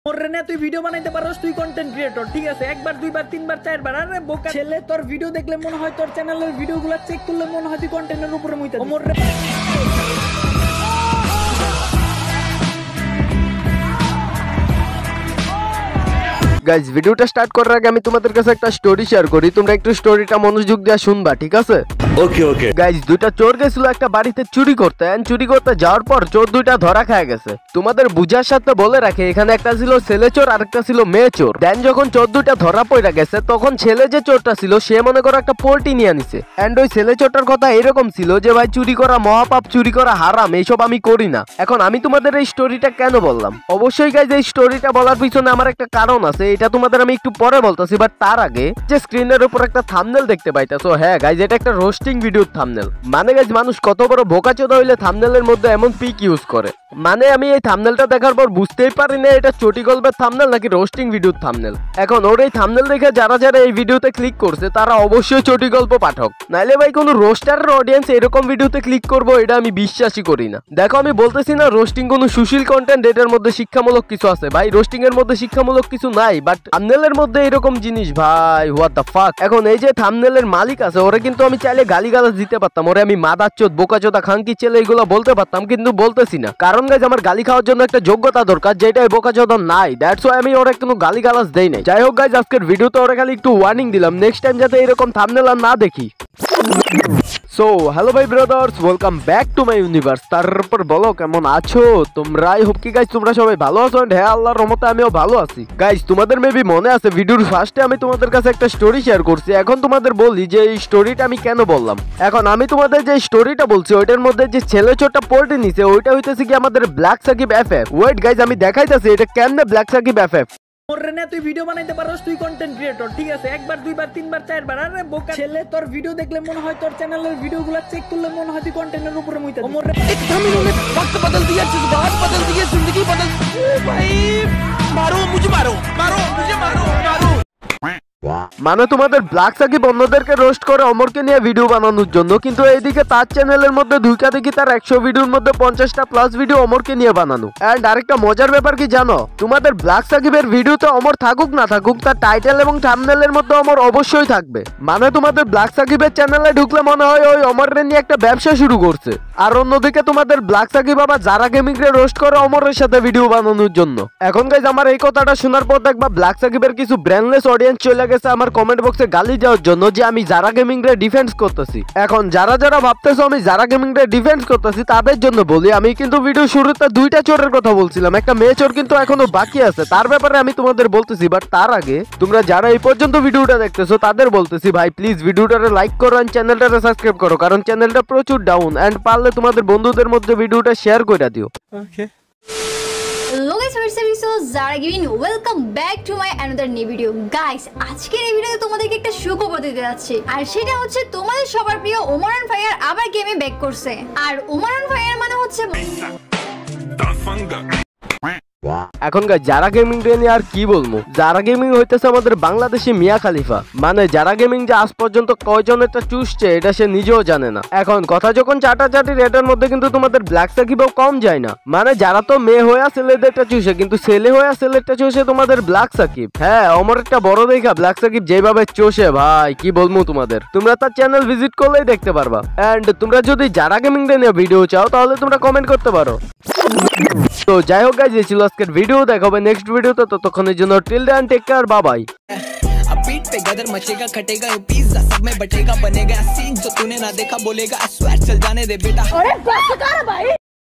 ওরে না তুই ভিডিও বানাইতে পারোস, তুই কন্টেন্ট ক্রিয়েটর, ঠিক আছে? একবার দুইবার তিনবার চারবার। আরে বোকা ছেলে, তোর ভিডিও দেখলে মনে হয়, তোর চ্যানেলের ভিডিওগুলো চেক করলে মনে হয় তুই কন্টেন্টের উপরে মুইতে ওমর রে। গাইজ ভিডিওটা স্টার্ট করার আগে আমি তোমাদের কাছে একটা স্টোরি শেয়ার করি, তোমরা একটু স্টোরিটা মনোযোগ দিয়ে শুনবা, ঠিক আছে? ওকে ওকে। গাইজ দুইটা চোর গেছিল একটা বাড়িতে চুরি করতে, চুরি করতে যাওয়ার পর চোর দুইটা ধরা খায় গেছে। তোমাদের বুঝার সাথে বলে রাখে এখানে একটা ছিল ছেলে চোর আর একটা ছিল মেয়ে চোর। দেন যখন চোর দুইটা ধরা পড়ে গেছে তখন ছেলে যে চোরটা ছিল সে মনে করো একটা পোল্ট্রি নিয়ে নিছে। এন্ড ওই ছেলে চোরটার কথা এরকম ছিল যে ভাই চুরি করা মহাপাপ, চুরি করা হারাম, এইসব আমি করি না। এখন আমি তোমাদের এই স্টোরিটা কেন বললাম? অবশ্যই গাইজ এই স্টোরিটা বলার পিছনে আমার একটা কারণ আছে, এটা তোমাদের আমি একটু পরে বলতেছি। বাট তার আগে যে স্ক্রিনের উপর একটা থাম্বনেল দেখতে পাইতাছো, হ্যাঁ গাইজ এটা একটা রোস্টিং ভিডিওর থাম্বনেল। মানে গাইজ মানুষ কত বড় বোকাচোদা হইলে থাম্বনেলের মধ্যে এমন পিক ইউজ করে। মানে আমি এই থাম্বনেলটা দেখার পর বুঝতেই পারি না এটা চটি গল্পের থাম্বনেল নাকি রোস্টিং ভিডিওর থাম্বনেল। এখন ওর এই থাম্বনেল দেখে যারা যারা এই ভিডিওতে ক্লিক করছে তারা অবশ্যই চটি গল্প পাঠক, নাইলে ভাই কোনো রোস্টারের অডিয়েন্স এরকম ভিডিওতে ক্লিক করবো এটা আমি বিশ্বাসই করি না। দেখো আমি বলতেছি না রোস্টিং কোনো সুশীল কন্টেন্ট, এটার মধ্যে শিক্ষামূলক কিছু আছে ভাই, রোস্টিং এর মধ্যে শিক্ষামূলক কিছু নাই, বাট থাম্বনেলের মধ্যে এরকম জিনিস ভাই, হোয়াট দ্য ফাক। এখন এই যে থাম্বনেলের মালিক আছে ওরে কিন্তু আমি চাইলে গালিগালাজ দিতে পারতাম, ওরে আমি মাদারচোদ, বোকাচোদা, খানকি ছেলে এগুলো বলতে পারতাম, কিন্তু বলতেছি না। কারণ গাইজ আমার গালি খাওয়ার জন্য একটা যোগ্যতা দরকার, যেটা এই বোকাচোদা নাই। দ্যাটস ওয়াই আমি ওরে কোনো গালিগালাজ দেই নাই। যাই হোক গাইজ আজকের ভিডিওতে ওরে খালি একটু ওয়ার্নিং দিলাম, নেক্সট টাইম যাতে এরকম থাম্বনেল আর না দেখি। সো হ্যালো ভাই brothers, welcome back to my universe. তারপর বলো কেমন আছো তোমরা? আই হোপ কি গাইজ তোমরা সবাই ভালো আছো, এন্ড হ্যাঁ আল্লাহর রহমতে আমিও ভালো আছি। গাইজ তোমাদের মেবি মনে আছে ভিডিওর ফার্স্টে আমি তোমাদের কাছে একটা স্টোরি শেয়ার করছি। এখন তোমাদের বলি যে এই স্টোরিটা আমি কেন বললাম। এখন আমি তোমাদের যে স্টোরিটা বলছি ওইটার মধ্যে যে ছেলে ছোটটা পোল্ট্রি নিছে ওইটা হইতেছে কি আমাদের black Sakib FF. Wait guys আমি দেখাইতেছি এটা কেমনে ব্ল্যাক সাকিব এফএফ। ওরে না তুই ভিডিও বানাইতে পারোস, তুই কন্টেন্ট ক্রিয়েটর, ঠিক আছে? একবার দুইবার তিনবার চারবার। আরে বোকা ছেলে, তোর ভিডিও দেখলে মনে হয়, তোর চ্যানেলের ভিডিওগুলো চেক করলে মনে হয় তুই কন্টেন্টের উপরে মুইতে ওমর রে। एकदम इन्होंने वक्त बदल दिया, जज्बात बदल दिए, जिंदगी बदल। ओ भाई मारो मुझे, मारो मारो मुझे, मारो मारो। মানে তোমাদের ব্ল্যাক সাকিব অন্যদেরকে রোস্ট করে অমরকে নিয়ে ভিডিও বানানোর জন্য, কিন্তু এইদিকে তার চ্যানেলের মধ্যে ঢুকা দেখি তার 100 ভিডিওর মধ্যে 50টা প্লাস ভিডিও অমরকে নিয়ে বানানো। এন্ড আরেকটা মজার ব্যাপার কি জানো, তোমাদের ব্ল্যাক সাকিবের ভিডিওতে অমর থাকুক না থাকুক তার টাইটেল এবং থাম্বনেলের মধ্যে অমর অবশ্যই থাকবে। মানে তোমাদের ব্ল্যাক সাকিবের চ্যানেলে ঢুকলে মনে হয় ওই অমরের নিয়ে একটা ব্যবসা শুরু করছে। আর অন্যদিকে তোমাদের ব্ল্যাক সাকিব আবার যারা গেমিং রে রোস্ট করে অমরের সাথে ভিডিও বানানোর জন্য। এখন গাইজ আমার এই কথাটা শোনার পর দেখবা ব্ল্যাক সাকিবের কিছু ব্রেনলেস অডিয়েন্স চলে গেছে আমার কমেন্ট বক্সে গালি দেওয়ার জন্য যে আমি যারা গেমিং রে ডিফেন্স করতেছি। এখন যারা যারা ভাবতেছো আমি যারা গেমিং রে ডিফেন্স করতেছি তাদের জন্য বলি, আমি কিন্তু ভিডিও শুরুতে দুইটা চোরের কথা বলছিলাম, একটা মেয়ে চোর কিন্তু এখনো বাকি আছে, তার ব্যাপারে আমি তোমাদের বলতেছি। বাট তার আগে তোমরা যারা এই পর্যন্ত ভিডিওটা দেখতেছো তাদের বলতেছি ভাই প্লিজ ভিডিওটারে লাইক করো এন্ড চ্যানেলটারে সাবস্ক্রাইব করো, কারণ চ্যানেলটা প্রচুর ডাউন। এন্ড পারলে তোমাদের বন্ধুদের মধ্যে ভিডিওটা শেয়ার করে দিও। ওকে Hello guys, so Zara giving welcome back to my another new video. Guys, আজকের এই ভিডিওতে তোমাদেরকে একটা সুখবর দিতে যাচ্ছি, আর সেটা হচ্ছে তোমাদের সবার প্রিয় ওমরান ফায়ার আবার গেমে ব্যাক করছে। আর ওমরান ফায়ার মানে হচ্ছে এখন যারা গেমিং নিয়ে আর কি বলবো, যারা গেমিং হইতেছে আমাদের বাংলাদেশি মিয়া খালিফা। মানে যারা গেমিং যে আজ পর্যন্ত কয়জন এটা চুষছে এটা সে নিজেও জানে না। এখন কথা যখন চাটাচাটির এটার মধ্যে কিন্তু তোমাদের ব্ল্যাক সাকিবও কম যায় না। মানে যারা তো মেয়ে হইয়া ছেলেদেরটা চুষে, কিন্তু ছেলে হইয়া ছেলেটা চুষে তোমাদের ব্ল্যাক সাকিব। হ্যাঁ অমর একটা বড় দেখা ব্ল্যাক সাকিব যেভাবে চষে ভাই কি বলবো তোমাদের, তোমরা তার চ্যানেল ভিজিট করলেই দেখতে পারবা। এন্ড তোমরা যদি যারা গেমিং নিয়ে ভিডিও চাও তাহলে তোমরা কমেন্ট করতে পারো। তো যাই হোক গাইজ এই ছিল আজকের ভিডিও, দেখা হবে নেক্সট ভিডিওতে, ততক্ষণের জন্য till then take care, bye bye. अब पीठ पे गदर मचेगा, खटेगा ये पिज्जा सब में बटेगा, बनेगा सीन जो तूने ना देखा बोलेगा, स्वेट चल जाने दे बेटा। अरे बस कर भाई।